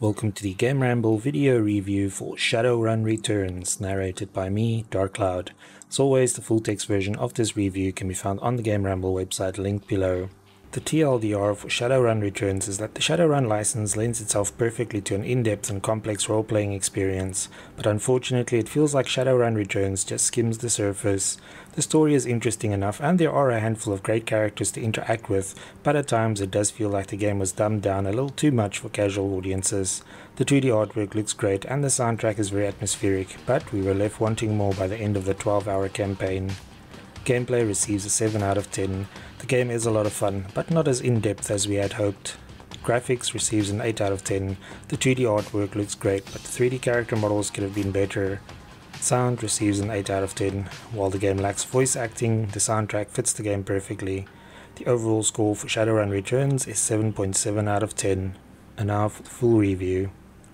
Welcome to the GameRamble video review for Shadowrun Returns, narrated by me, Darkcloud. As always, the full text version of this review can be found on the GameRamble website linked below. The TLDR for Shadowrun Returns is that the Shadowrun license lends itself perfectly to an in-depth and complex role-playing experience, but unfortunately it feels like Shadowrun Returns just skims the surface. The story is interesting enough and there are a handful of great characters to interact with, but at times it does feel like the game was dumbed down a little too much for casual audiences. The 2D artwork looks great and the soundtrack is very atmospheric, but we were left wanting more by the end of the 12-hour campaign. Gameplay receives a 7 out of 10. The game is a lot of fun, but not as in-depth as we had hoped. Graphics receives an 8 out of 10. The 2D artwork looks great, but the 3D character models could have been better. Sound receives an 8 out of 10. While the game lacks voice acting, the soundtrack fits the game perfectly. The overall score for Shadowrun Returns is 7.7 out of 10. And now for the full review.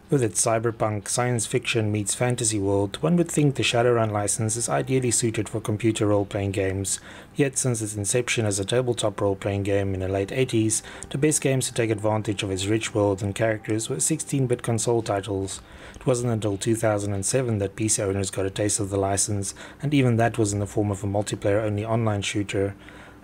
With its cyberpunk science fiction meets fantasy world, one would think the Shadowrun license is ideally suited for computer role-playing games, yet since its inception as a tabletop role-playing game in the late 80s, the best games to take advantage of its rich world and characters were 16-bit console titles. It wasn't until 2007 that PC owners got a taste of the license, and even that was in the form of a multiplayer-only online shooter.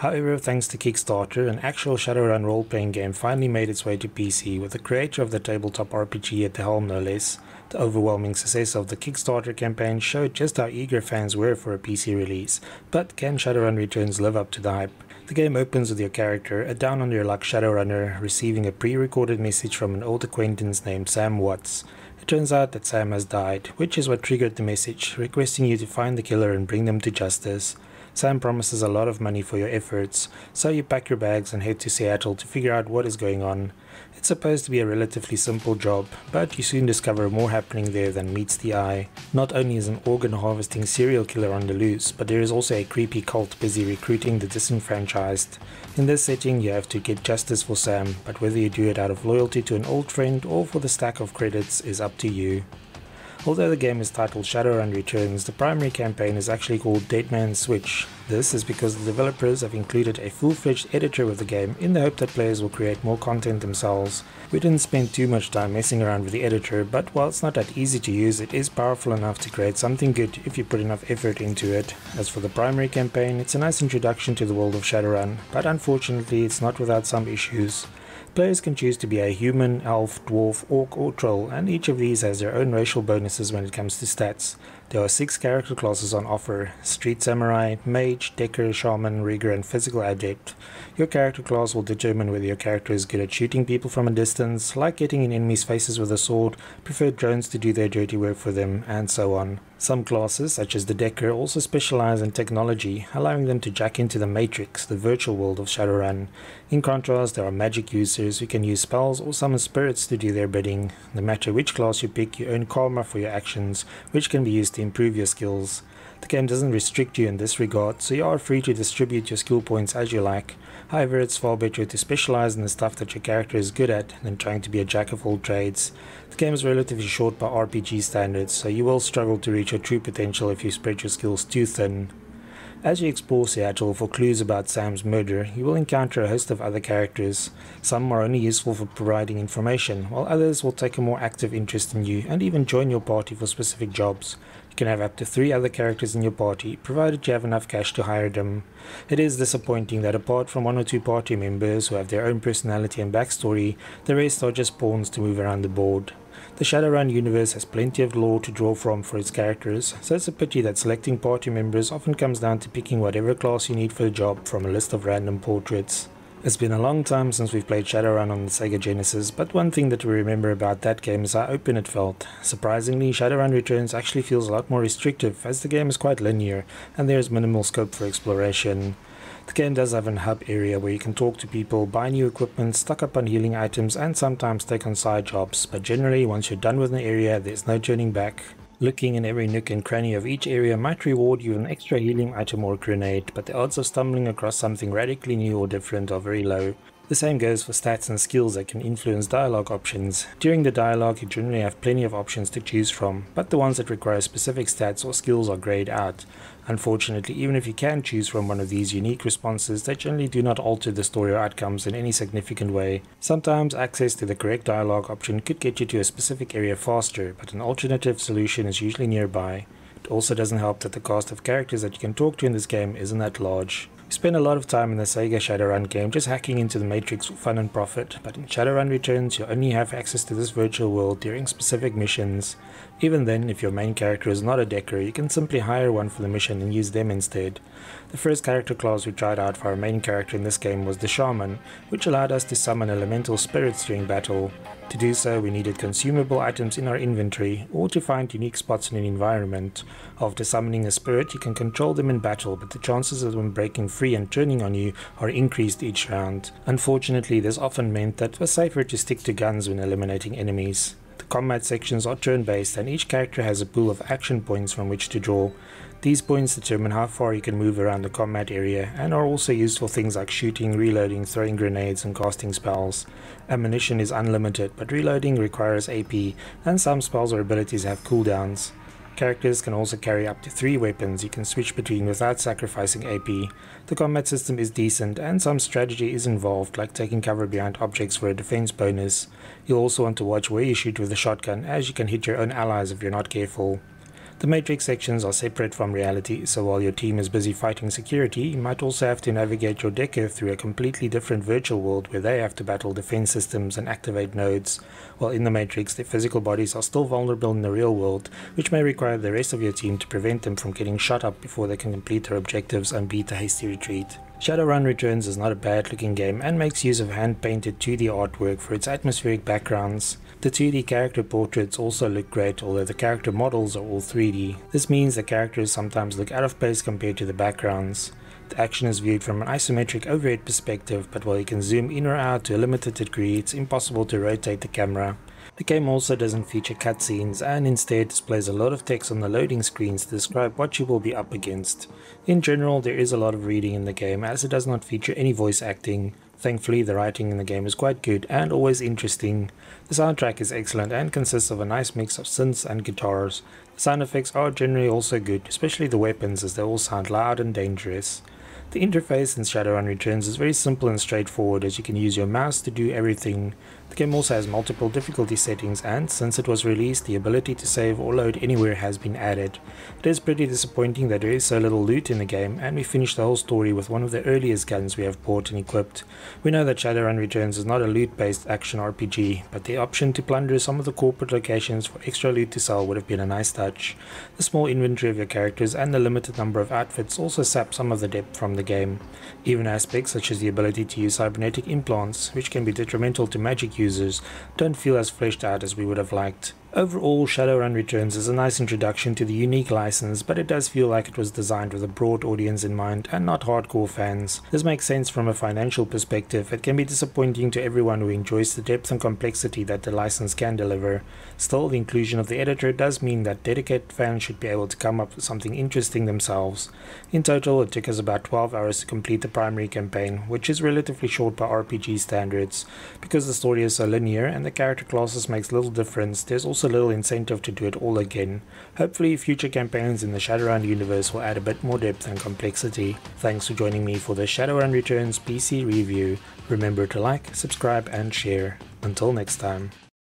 However, thanks to Kickstarter, an actual Shadowrun role-playing game finally made its way to PC, with the creator of the tabletop RPG at the helm no less. The overwhelming success of the Kickstarter campaign showed just how eager fans were for a PC release, but can Shadowrun Returns live up to the hype? The game opens with your character, a down-on-your-luck Shadowrunner, receiving a pre-recorded message from an old acquaintance named Sam Watts. It turns out that Sam has died, which is what triggered the message, requesting you to find the killer and bring them to justice. Sam promises a lot of money for your efforts, so you pack your bags and head to Seattle to figure out what is going on. It's supposed to be a relatively simple job, but you soon discover more happening there than meets the eye. Not only is an organ-harvesting serial killer on the loose, but there is also a creepy cult busy recruiting the disenfranchised. In this setting you have to get justice for Sam, but whether you do it out of loyalty to an old friend or for the stack of credits is up to you. Although the game is titled Shadowrun Returns, the primary campaign is actually called Dead Man's Switch. This is because the developers have included a full-fledged editor with the game in the hope that players will create more content themselves. We didn't spend too much time messing around with the editor, but while it's not that easy to use, it is powerful enough to create something good if you put enough effort into it. As for the primary campaign, it's a nice introduction to the world of Shadowrun, but unfortunately it's not without some issues. Players can choose to be a human, elf, dwarf, orc or troll, and each of these has their own racial bonuses when it comes to stats. There are 6 character classes on offer: Street Samurai, Mage, Decker, Shaman, Rigger and Physical Adept. Your character class will determine whether your character is good at shooting people from a distance, like getting in enemies' faces with a sword, prefer drones to do their dirty work for them, and so on. Some classes, such as the Decker, also specialize in technology, allowing them to jack into the Matrix, the virtual world of Shadowrun. In contrast, there are magic users who can use spells or summon spirits to do their bidding. No matter which class you pick, you earn karma for your actions, which can be used to improve your skills. The game doesn't restrict you in this regard, so you are free to distribute your skill points as you like. However, it's far better to specialize in the stuff that your character is good at than trying to be a jack of all trades. The game is relatively short by RPG standards, so you will struggle to reach your true potential if you spread your skills too thin. As you explore Seattle for clues about Sam's murder, you will encounter a host of other characters. Some are only useful for providing information, while others will take a more active interest in you and even join your party for specific jobs. You can have up to 3 other characters in your party, provided you have enough cash to hire them. It is disappointing that apart from 1 or 2 party members who have their own personality and backstory, the rest are just pawns to move around the board. The Shadowrun universe has plenty of lore to draw from for its characters, so it's a pity that selecting party members often comes down to picking whatever class you need for the job from a list of random portraits. It's been a long time since we've played Shadowrun on the Sega Genesis, but one thing that we remember about that game is how open it felt. Surprisingly, Shadowrun Returns actually feels a lot more restrictive, as the game is quite linear, and there is minimal scope for exploration. The game does have an hub area where you can talk to people, buy new equipment, stock up on healing items and sometimes take on side jobs, but generally once you're done with an area there's no turning back. Looking in every nook and cranny of each area might reward you with an extra healing item or grenade, but the odds of stumbling across something radically new or different are very low. The same goes for stats and skills that can influence dialogue options. During the dialogue you generally have plenty of options to choose from, but the ones that require specific stats or skills are greyed out. Unfortunately, even if you can choose from one of these unique responses, they generally do not alter the story or outcomes in any significant way. Sometimes access to the correct dialogue option could get you to a specific area faster, but an alternative solution is usually nearby. It also doesn't help that the cast of characters that you can talk to in this game isn't that large. We spend a lot of time in the Sega Shadowrun game just hacking into the Matrix for fun and profit, but in Shadowrun Returns you only have access to this virtual world during specific missions. Even then, if your main character is not a decker, you can simply hire one for the mission and use them instead. The first character class we tried out for our main character in this game was the Shaman, which allowed us to summon elemental spirits during battle. To do so, we needed consumable items in our inventory, or to find unique spots in an environment. After summoning a spirit, you can control them in battle, but the chances of them breaking free and turning on you are increased each round. Unfortunately, this often meant that it was safer to stick to guns when eliminating enemies. The combat sections are turn-based, and each character has a pool of action points from which to draw. These points determine how far you can move around the combat area, and are also used for things like shooting, reloading, throwing grenades and casting spells. Ammunition is unlimited, but reloading requires AP, and some spells or abilities have cooldowns. Characters can also carry up to 3 weapons you can switch between without sacrificing AP. The combat system is decent, and some strategy is involved, like taking cover behind objects for a defense bonus. You'll also want to watch where you shoot with the shotgun, as you can hit your own allies if you're not careful. The Matrix sections are separate from reality, so while your team is busy fighting security, you might also have to navigate your decker through a completely different virtual world where they have to battle defense systems and activate nodes. While in the Matrix, their physical bodies are still vulnerable in the real world, which may require the rest of your team to prevent them from getting shot up before they can complete their objectives and beat a hasty retreat. Shadowrun Returns is not a bad looking game and makes use of hand-painted 2D artwork for its atmospheric backgrounds. The 2D character portraits also look great, although the character models are all 3D. This means the characters sometimes look out of place compared to the backgrounds. The action is viewed from an isometric overhead perspective, but while you can zoom in or out to a limited degree, it's impossible to rotate the camera. The game also doesn't feature cutscenes, and instead displays a lot of text on the loading screens to describe what you will be up against. In general, there is a lot of reading in the game, as it does not feature any voice acting. Thankfully, the writing in the game is quite good and always interesting. The soundtrack is excellent and consists of a nice mix of synths and guitars. The sound effects are generally also good, especially the weapons, as they all sound loud and dangerous. The interface in Shadowrun Returns is very simple and straightforward, as you can use your mouse to do everything. The game also has multiple difficulty settings, and since it was released, the ability to save or load anywhere has been added. It is pretty disappointing that there is so little loot in the game, and we finished the whole story with one of the earliest guns we have bought and equipped. We know that Shadowrun Returns is not a loot-based action RPG, but the option to plunder some of the corporate locations for extra loot to sell would have been a nice touch. The small inventory of your characters and the limited number of outfits also sap some of the depth from the game. Even aspects such as the ability to use cybernetic implants, which can be detrimental to magic users, don't feel as fleshed out as we would have liked. Overall, Shadowrun Returns is a nice introduction to the unique license, but it does feel like it was designed with a broad audience in mind and not hardcore fans. This makes sense from a financial perspective. It can be disappointing to everyone who enjoys the depth and complexity that the license can deliver. Still, the inclusion of the editor does mean that dedicated fans should be able to come up with something interesting themselves. In total, it took us about 12 hours to complete the primary campaign, which is relatively short by RPG standards. Because the story is so linear and the character classes makes little difference, there's also little incentive to do it all again. Hopefully future campaigns in the Shadowrun universe will add a bit more depth and complexity. Thanks for joining me for the Shadowrun Returns PC review. Remember to like, subscribe and share. Until next time.